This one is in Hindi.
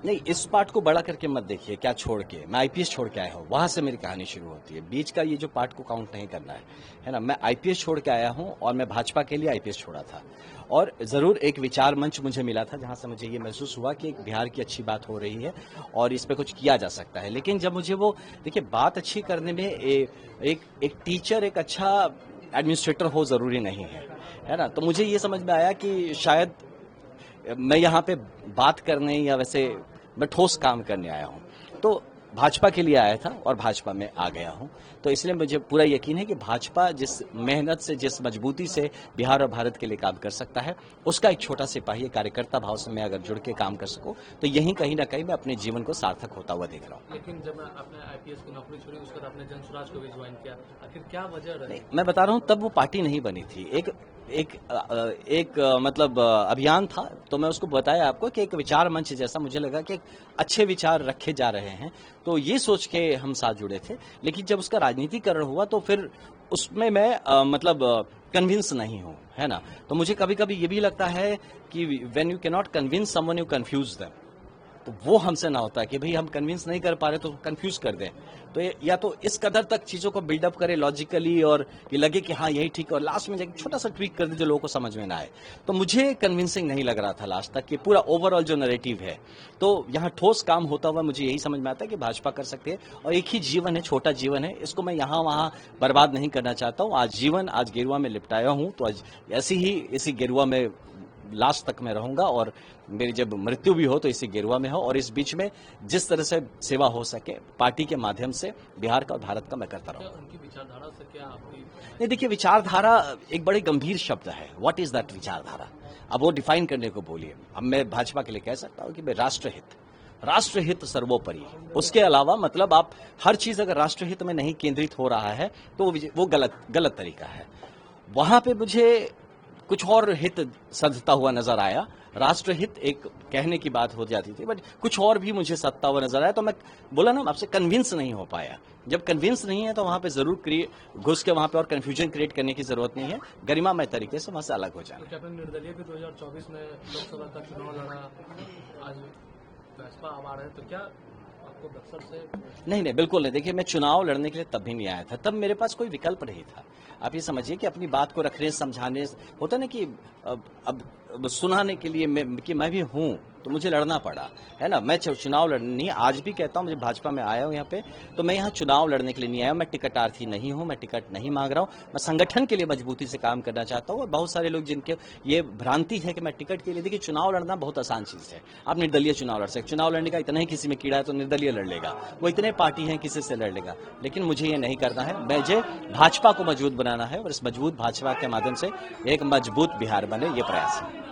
नहीं, इस पार्ट को बड़ा करके मत देखिए, क्या छोड़ के मैं आईपीएस छोड़ के आया हूँ, वहां से मेरी कहानी शुरू होती है। बीच का ये जो पार्ट को काउंट नहीं करना है ना। मैं आईपीएस छोड़ के आया हूँ और मैं भाजपा के लिए आईपीएस छोड़ा था। और जरूर एक विचार मंच मुझे मिला था जहां से मुझे ये महसूस हुआ कि एक बिहार की अच्छी बात हो रही है और इस पे कुछ किया जा सकता है। लेकिन जब मुझे वो देखिए, बात अच्छी करने में एक टीचर एक अच्छा एडमिनिस्ट्रेटर हो जरूरी नहीं है ना। तो मुझे ये समझ में आया कि शायद मैं यहाँ पे बात करने या वैसे मैं ठोस काम करने आया हूँ। तो भाजपा के लिए आया था और भाजपा में आ गया हूँ। तो इसलिए मुझे पूरा यकीन है कि भाजपा जिस मेहनत से, जिस मजबूती से बिहार और भारत के लिए काम कर सकता है, उसका एक छोटा सिपाही कार्यकर्ता भाव से मैं अगर जुड़ के काम कर सकूं तो यहीं कहीं ना कहीं मैं अपने जीवन को सार्थक होता हुआ देख रहा हूँ। लेकिन जब आपने आईपीएस की नौकरी छोड़ी उसके बाद आपने जन स्वराज को भी ज्वाइन किया, आखिर क्या वजह रही? मैं बता रहा हूँ, तब वो पार्टी नहीं बनी थी। मतलब अभियान था। तो मैं उसको बताया आपको कि एक विचार मंच जैसा मुझे लगा कि अच्छे विचार रखे जा रहे हैं, तो ये सोच के हम साथ जुड़े थे। लेकिन जब उसका राजनीतिकरण हुआ तो फिर उसमें मैं कन्विंस नहीं हूँ, है ना। तो मुझे कभी कभी ये भी लगता है कि when you can not convince someone, you confuse them. तो वो हमसे ना होता है कि भाई हम कन्विंस नहीं कर पा रहे तो कंफ्यूज कर दें। तो या तो इस कदर तक चीजों को बिल्डअप करे लॉजिकली और ये लगे कि हाँ यही ठीक है, और लास्ट में जाके छोटा सा ट्वीक कर दे जो लोगों को समझ में ना आए। तो मुझे कन्विंसिंग नहीं लग रहा था लास्ट तक कि पूरा ओवरऑल जो नैरेटिव है। तो यहाँ ठोस काम होता हुआ मुझे यही समझ में आता है कि भाजपा कर सकती है, और एक ही जीवन है, छोटा जीवन है, इसको मैं यहाँ वहाँ बर्बाद नहीं करना चाहता हूँ। आज गेरुआ में लिपटाया हूँ, तो आज ऐसी ही इसी गेरुआ में लास्ट तक मैं रहूंगा, और मेरी जब मृत्यु भी हो तो इसी गेरुआ में हो। और इस बीच में जिस तरह से सेवा हो सके पार्टी के माध्यम से बिहार का और भारत का मैं करता रहूंगा। उनकी विचारधारा से क्या आपकी? नहीं, देखिए, विचारधारा एक बड़े गंभीर शब्द है। व्हाट इज दैट विचारधारा? अब वो डिफाइन करने को बोलिए। अब मैं भाजपा के लिए कह सकता हूँ कि मैं राष्ट्रहित सर्वोपरि। उसके अलावा मतलब आप हर चीज अगर राष्ट्रहित में नहीं केंद्रित हो रहा है तो वो गलत तरीका है। वहां पे मुझे कुछ और हित सधता हुआ नजर आया। राष्ट्रहित एक कहने की बात हो जाती थी, बट कुछ और भी मुझे सधता हुआ नजर आया। तो मैं बोला ना, आपसे कन्विंस नहीं हो पाया। जब कन्विंस नहीं है तो वहां पे जरूर घुस के वहां पे और कंफ्यूजन क्रिएट करने की जरूरत नहीं है। गरिमामय तरीके से वहां से अलग हो जाए। तो कैप्टन निर्दलीय भी 2024 में लोकसभा का चुनाव लड़ा, आज भाजपा आवार है, तो क्या आपको बक्सर से? नहीं, बिल्कुल नहीं। देखिए, मैं चुनाव लड़ने के लिए तब भी नहीं आया था। तब मेरे पास कोई विकल्प नहीं था। आप ये समझिए कि अपनी बात को रखने, समझाने, होता ना कि अब सुनाने के लिए मैं भी हूं, तो मुझे लड़ना पड़ा, है ना। मैं चुनाव लड़नी, आज भी कहता हूं, मुझे भाजपा में आया हूं यहाँ पे, तो मैं यहाँ चुनाव लड़ने के लिए नहीं आया। मैं टिकटार्थी नहीं हूं, मैं टिकट नहीं मांग रहा हूं। मैं संगठन के लिए मजबूती से काम करना चाहता हूं। और बहुत सारे लोग जिनके ये भ्रांति है कि मैं टिकट के लिए, देखिए, चुनाव लड़ना बहुत आसान चीज है। आप निर्दलीय चुनाव लड़ सकते। चुनाव लड़ने का इतना ही किसी में कीड़ा है तो निर्दलीय लड़ लेगा, वो इतने पार्टी है किसी से लड़ लेगा। लेकिन मुझे ये नहीं करना है। मुझे भाजपा को मजबूत बनाना है, और इस मजबूत भाजपा के माध्यम से एक मजबूत बिहार बने, ये प्रयास है।